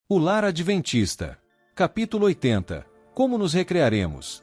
O Lar Adventista. Capítulo 80. Como nos recrearemos?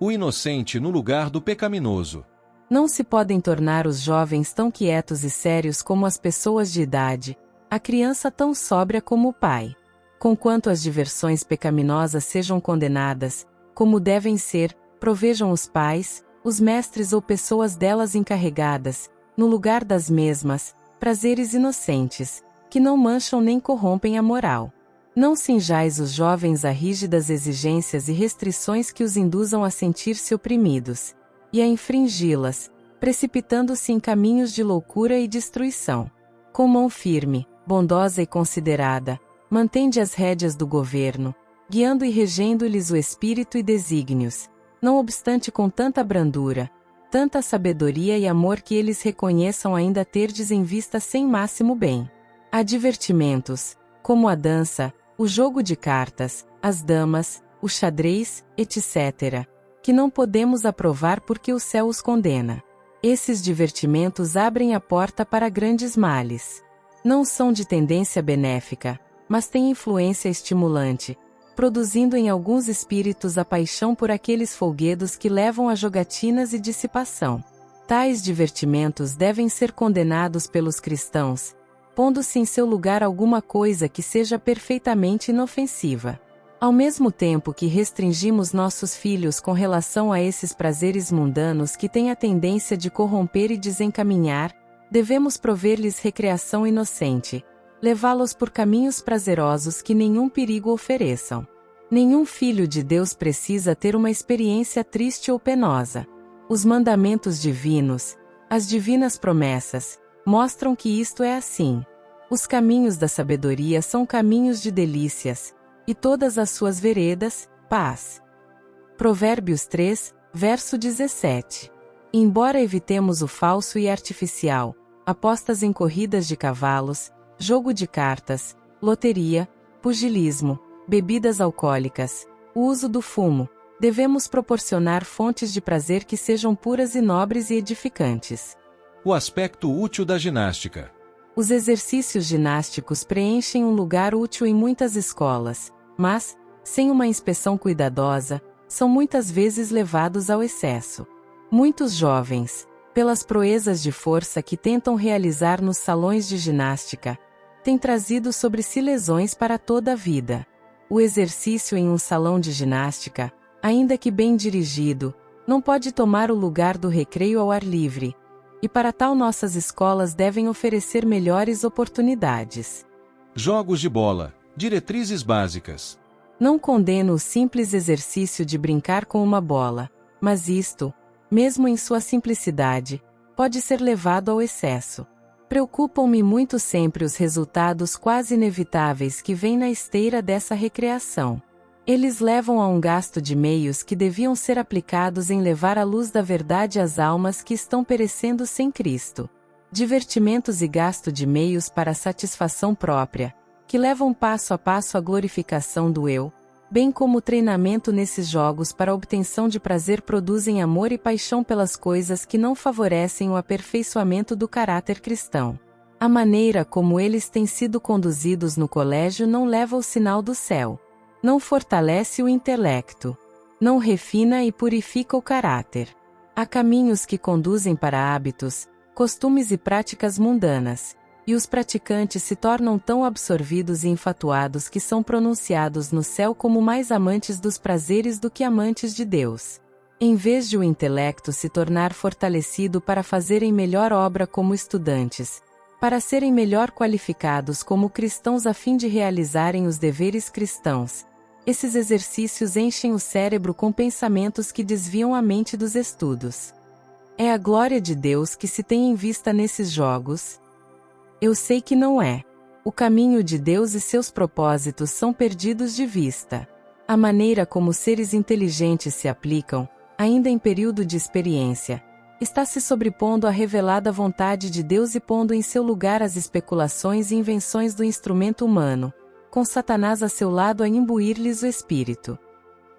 O inocente no lugar do pecaminoso. Não se podem tornar os jovens tão quietos e sérios como as pessoas de idade, a criança tão sóbria como o pai. Conquanto as diversões pecaminosas sejam condenadas, como devem ser, provejam os pais, os mestres ou pessoas delas encarregadas, no lugar das mesmas, prazeres inocentes, que não mancham nem corrompem a moral. Não cinjais os jovens a rígidas exigências e restrições que os induzam a sentir-se oprimidos, e a infringi-las, precipitando-se em caminhos de loucura e destruição. Com mão firme, bondosa e considerada, mantende as rédeas do governo, guiando e regendo-lhes o espírito e desígnios, não obstante com tanta brandura, tanta sabedoria e amor que eles reconheçam ainda terdes em vista sem máximo bem. Há divertimentos, como a dança, o jogo de cartas, as damas, o xadrez, etc., que não podemos aprovar porque o céu os condena. Esses divertimentos abrem a porta para grandes males. Não são de tendência benéfica, mas têm influência estimulante, produzindo em alguns espíritos a paixão por aqueles folguedos que levam a jogatinas e dissipação. Tais divertimentos devem ser condenados pelos cristãos, pondo-se em seu lugar alguma coisa que seja perfeitamente inofensiva. Ao mesmo tempo que restringimos nossos filhos com relação a esses prazeres mundanos que têm a tendência de corromper e desencaminhar, devemos prover-lhes recreação inocente, levá-los por caminhos prazerosos que nenhum perigo ofereçam. Nenhum filho de Deus precisa ter uma experiência triste ou penosa. Os mandamentos divinos, as divinas promessas, mostram que isto é assim. Os caminhos da sabedoria são caminhos de delícias, e todas as suas veredas, paz. Provérbios 3, verso 17. Embora evitemos o falso e artificial, apostas em corridas de cavalos, jogo de cartas, loteria, pugilismo, bebidas alcoólicas, o uso do fumo, devemos proporcionar fontes de prazer que sejam puras e nobres e edificantes. O aspecto útil da ginástica. Os exercícios ginásticos preenchem um lugar útil em muitas escolas, mas, sem uma inspeção cuidadosa, são muitas vezes levados ao excesso. Muitos jovens, pelas proezas de força que tentam realizar nos salões de ginástica, têm trazido sobre si lesões para toda a vida. O exercício em um salão de ginástica, ainda que bem dirigido, não pode tomar o lugar do recreio ao ar livre, e para tal nossas escolas devem oferecer melhores oportunidades. Jogos de bola. Diretrizes básicas. Não condeno o simples exercício de brincar com uma bola, mas isto, mesmo em sua simplicidade, pode ser levado ao excesso. Preocupam-me muito sempre os resultados quase inevitáveis que vêm na esteira dessa recreação. Eles levam a um gasto de meios que deviam ser aplicados em levar a luz da verdade às almas que estão perecendo sem Cristo. Divertimentos e gasto de meios para satisfação própria, que levam passo a passo à glorificação do eu, bem como o treinamento nesses jogos para a obtenção de prazer produzem amor e paixão pelas coisas que não favorecem o aperfeiçoamento do caráter cristão. A maneira como eles têm sido conduzidos no colégio não leva o sinal do céu. Não fortalece o intelecto. Não refina e purifica o caráter. Há caminhos que conduzem para hábitos, costumes e práticas mundanas, e os praticantes se tornam tão absorvidos e enfatuados que são pronunciados no céu como mais amantes dos prazeres do que amantes de Deus. Em vez de o intelecto se tornar fortalecido para fazerem melhor obra como estudantes, para serem melhor qualificados como cristãos a fim de realizarem os deveres cristãos, esses exercícios enchem o cérebro com pensamentos que desviam a mente dos estudos. É a glória de Deus que se tem em vista nesses jogos? Eu sei que não é. O caminho de Deus e seus propósitos são perdidos de vista. A maneira como seres inteligentes se aplicam, ainda em período de experiência, está se sobrepondo à revelada vontade de Deus e pondo em seu lugar as especulações e invenções do instrumento humano, com Satanás a seu lado a imbuir-lhes o espírito.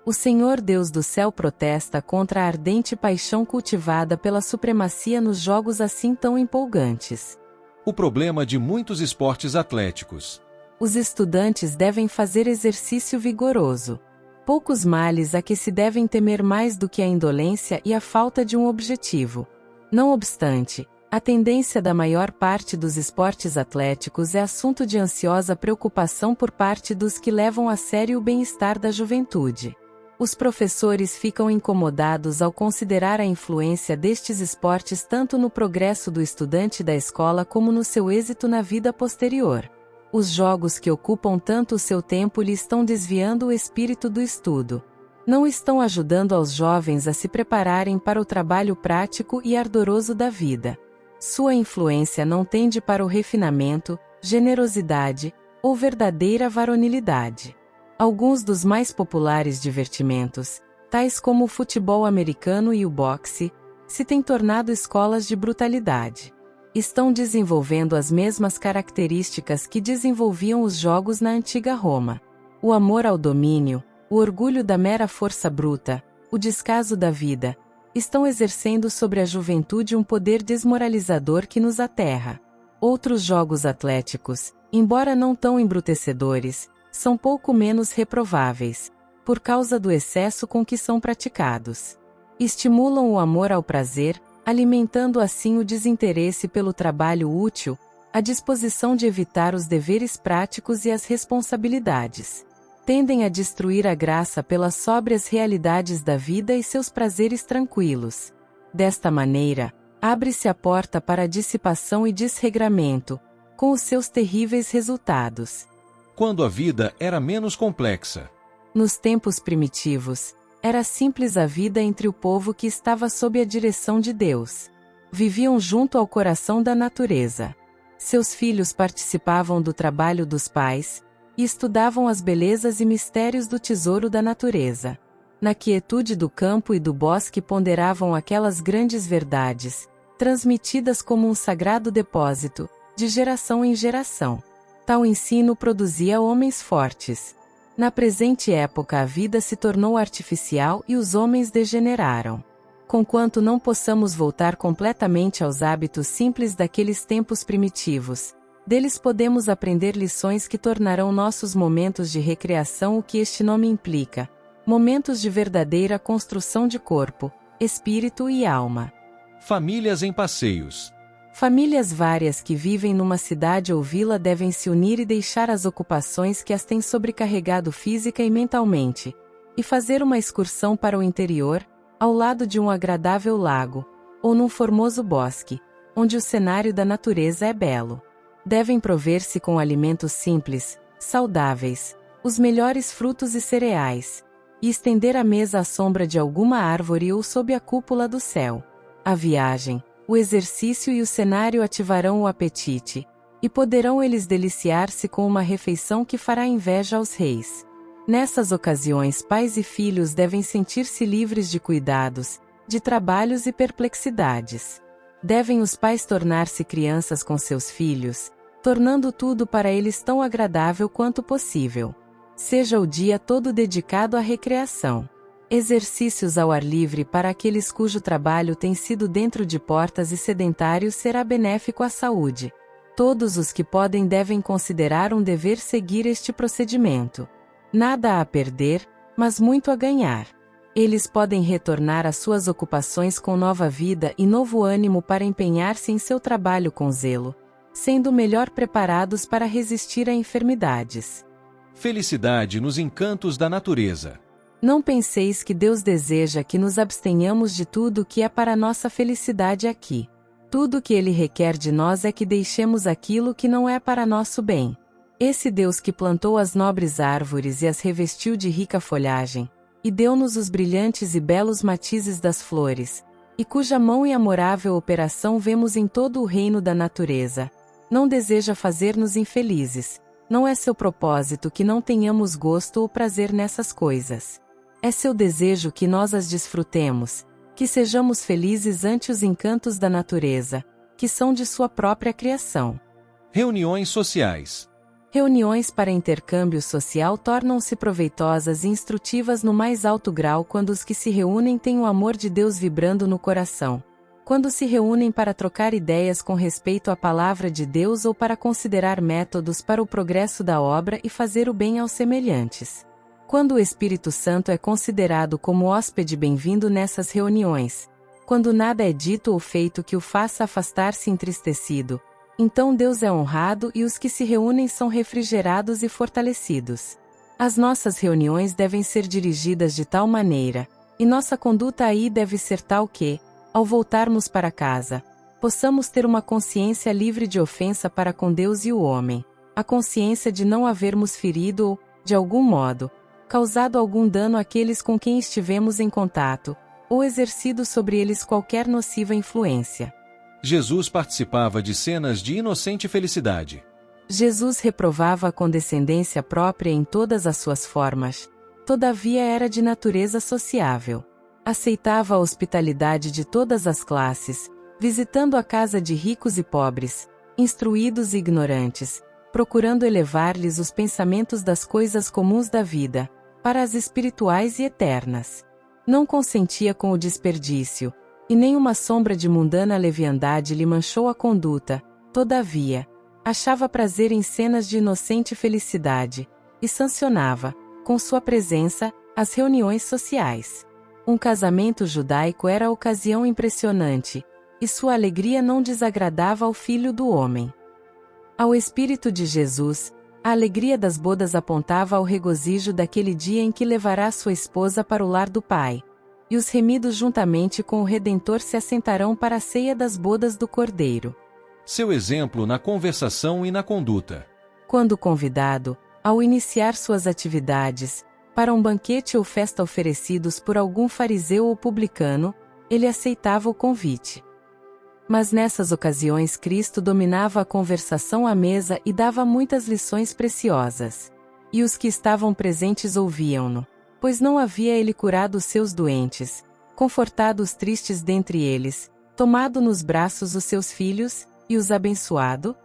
O Senhor Deus do céu protesta contra a ardente paixão cultivada pela supremacia nos jogos assim tão empolgantes. O problema de muitos esportes atléticos. Os estudantes devem fazer exercício vigoroso. Poucos males a que se devem temer mais do que a indolência e a falta de um objetivo. Não obstante, a tendência da maior parte dos esportes atléticos é assunto de ansiosa preocupação por parte dos que levam a sério o bem-estar da juventude. Os professores ficam incomodados ao considerar a influência destes esportes tanto no progresso do estudante da escola como no seu êxito na vida posterior. Os jogos que ocupam tanto o seu tempo lhe estão desviando o espírito do estudo. Não estão ajudando aos jovens a se prepararem para o trabalho prático e ardoroso da vida. Sua influência não tende para o refinamento, generosidade ou verdadeira varonilidade. Alguns dos mais populares divertimentos, tais como o futebol americano e o boxe, se têm tornado escolas de brutalidade. Estão desenvolvendo as mesmas características que desenvolviam os jogos na antiga Roma. O amor ao domínio, o orgulho da mera força bruta, o descaso da vida, estão exercendo sobre a juventude um poder desmoralizador que nos aterra. Outros jogos atléticos, embora não tão embrutecedores, são pouco menos reprováveis, por causa do excesso com que são praticados. Estimulam o amor ao prazer, alimentando assim o desinteresse pelo trabalho útil, a disposição de evitar os deveres práticos e as responsabilidades. Tendem a destruir a graça pelas sóbrias realidades da vida e seus prazeres tranquilos. Desta maneira, abre-se a porta para a dissipação e desregramento, com os seus terríveis resultados. Quando a vida era menos complexa. Nos tempos primitivos, era simples a vida entre o povo que estava sob a direção de Deus. Viviam junto ao coração da natureza. Seus filhos participavam do trabalho dos pais, e estudavam as belezas e mistérios do tesouro da natureza. Na quietude do campo e do bosque ponderavam aquelas grandes verdades, transmitidas como um sagrado depósito, de geração em geração. Tal ensino produzia homens fortes. Na presente época a vida se tornou artificial e os homens degeneraram. Conquanto não possamos voltar completamente aos hábitos simples daqueles tempos primitivos, deles podemos aprender lições que tornarão nossos momentos de recreação o que este nome implica: momentos de verdadeira construção de corpo, espírito e alma. Famílias em passeios. Famílias várias que vivem numa cidade ou vila devem se unir e deixar as ocupações que as têm sobrecarregado física e mentalmente, e fazer uma excursão para o interior, ao lado de um agradável lago, ou num formoso bosque, onde o cenário da natureza é belo. Devem prover-se com alimentos simples, saudáveis, os melhores frutos e cereais, e estender a mesa à sombra de alguma árvore ou sob a cúpula do céu. A viagem, o exercício e o cenário ativarão o apetite, e poderão eles deliciar-se com uma refeição que fará inveja aos reis. Nessas ocasiões pais e filhos devem sentir-se livres de cuidados, de trabalhos e perplexidades. Devem os pais tornar-se crianças com seus filhos, tornando tudo para eles tão agradável quanto possível. Seja o dia todo dedicado à recreação. Exercícios ao ar livre para aqueles cujo trabalho tem sido dentro de portas e sedentários será benéfico à saúde. Todos os que podem devem considerar um dever seguir este procedimento. Nada a perder, mas muito a ganhar. Eles podem retornar às suas ocupações com nova vida e novo ânimo para empenhar-se em seu trabalho com zelo, sendo melhor preparados para resistir a enfermidades. Felicidade nos encantos da natureza. Não penseis que Deus deseja que nos abstenhamos de tudo que é para nossa felicidade aqui. Tudo que Ele requer de nós é que deixemos aquilo que não é para nosso bem. Esse Deus que plantou as nobres árvores e as revestiu de rica folhagem, e deu-nos os brilhantes e belos matizes das flores, e cuja mão e amorável operação vemos em todo o reino da natureza, não deseja fazer-nos infelizes. Não é seu propósito que não tenhamos gosto ou prazer nessas coisas. É seu desejo que nós as desfrutemos, que sejamos felizes ante os encantos da natureza, que são de sua própria criação. Reuniões sociais. Reuniões para intercâmbio social tornam-se proveitosas e instrutivas no mais alto grau quando os que se reúnem têm o amor de Deus vibrando no coração. quando se reúnem para trocar ideias com respeito à palavra de Deus ou para considerar métodos para o progresso da obra e fazer o bem aos semelhantes. Quando o Espírito Santo é considerado como hóspede bem-vindo nessas reuniões, quando nada é dito ou feito que o faça afastar-se entristecido, então Deus é honrado e os que se reúnem são refrigerados e fortalecidos. As nossas reuniões devem ser dirigidas de tal maneira, e nossa conduta aí deve ser tal que, ao voltarmos para casa, possamos ter uma consciência livre de ofensa para com Deus e o homem, a consciência de não havermos ferido ou, de algum modo, causado algum dano àqueles com quem estivemos em contato, ou exercido sobre eles qualquer nociva influência. Jesus participava de cenas de inocente felicidade. Jesus reprovava a condescendência própria em todas as suas formas, todavia era de natureza sociável. Aceitava a hospitalidade de todas as classes, visitando a casa de ricos e pobres, instruídos e ignorantes, procurando elevar-lhes os pensamentos das coisas comuns da vida, para as espirituais e eternas. Não consentia com o desperdício, e nem uma sombra de mundana leviandade lhe manchou a conduta, todavia, achava prazer em cenas de inocente felicidade, e sancionava, com sua presença, as reuniões sociais. Um casamento judaico era ocasião impressionante, e sua alegria não desagradava ao Filho do Homem. Ao Espírito de Jesus, a alegria das bodas apontava ao regozijo daquele dia em que levará sua esposa para o lar do Pai, e os remidos juntamente com o Redentor se assentarão para a ceia das bodas do Cordeiro. Seu exemplo na conversação e na conduta. Quando convidado, ao iniciar suas atividades, para um banquete ou festa oferecidos por algum fariseu ou publicano, ele aceitava o convite. Mas nessas ocasiões Cristo dominava a conversação à mesa e dava muitas lições preciosas. E os que estavam presentes ouviam-no, pois não havia ele curado os seus doentes, confortado os tristes dentre eles, tomado nos braços os seus filhos, e os abençoado?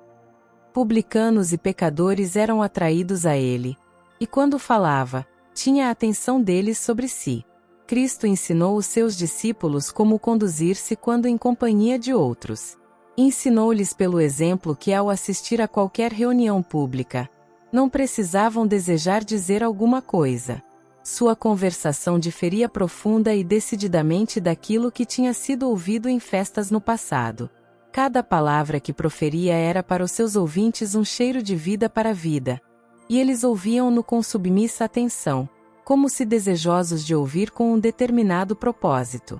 Publicanos e pecadores eram atraídos a ele, e quando falava, tinha a atenção deles sobre si. Cristo ensinou os seus discípulos como conduzir-se quando em companhia de outros. Ensinou-lhes pelo exemplo que ao assistir a qualquer reunião pública, não precisavam desejar dizer alguma coisa. Sua conversação diferia profunda e decididamente daquilo que tinha sido ouvido em festas no passado. Cada palavra que proferia era para os seus ouvintes um cheiro de vida para a vida, e eles ouviam-no com submissa atenção, como se desejosos de ouvir com um determinado propósito.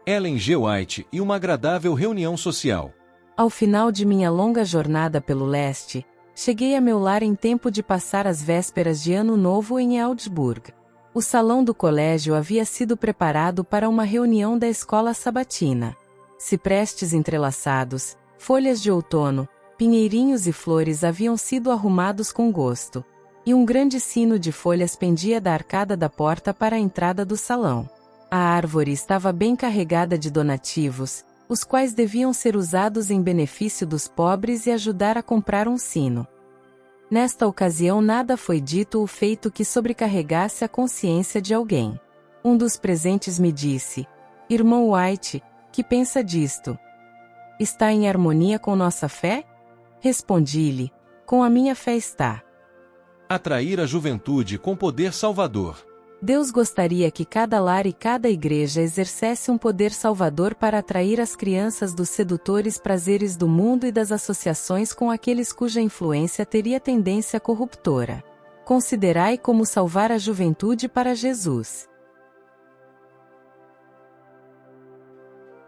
Ellen G. White e uma agradável reunião social. Ao final de minha longa jornada pelo leste, cheguei a meu lar em tempo de passar as vésperas de Ano Novo em Augsburg. O salão do colégio havia sido preparado para uma reunião da escola sabatina. Ciprestes entrelaçados, folhas de outono, pinheirinhos e flores haviam sido arrumados com gosto, e um grande sino de folhas pendia da arcada da porta para a entrada do salão. A árvore estava bem carregada de donativos, os quais deviam ser usados em benefício dos pobres e ajudar a comprar um sino. Nesta ocasião nada foi dito ou feito que sobrecarregasse a consciência de alguém. Um dos presentes me disse: "Irmão White, que pensa disto? Está em harmonia com nossa fé?" Respondi-lhe: "Com a minha fé está." Atrair a juventude com poder salvador. Deus gostaria que cada lar e cada igreja exercesse um poder salvador para atrair as crianças dos sedutores prazeres do mundo e das associações com aqueles cuja influência teria tendência corruptora. Considerai como salvar a juventude para Jesus.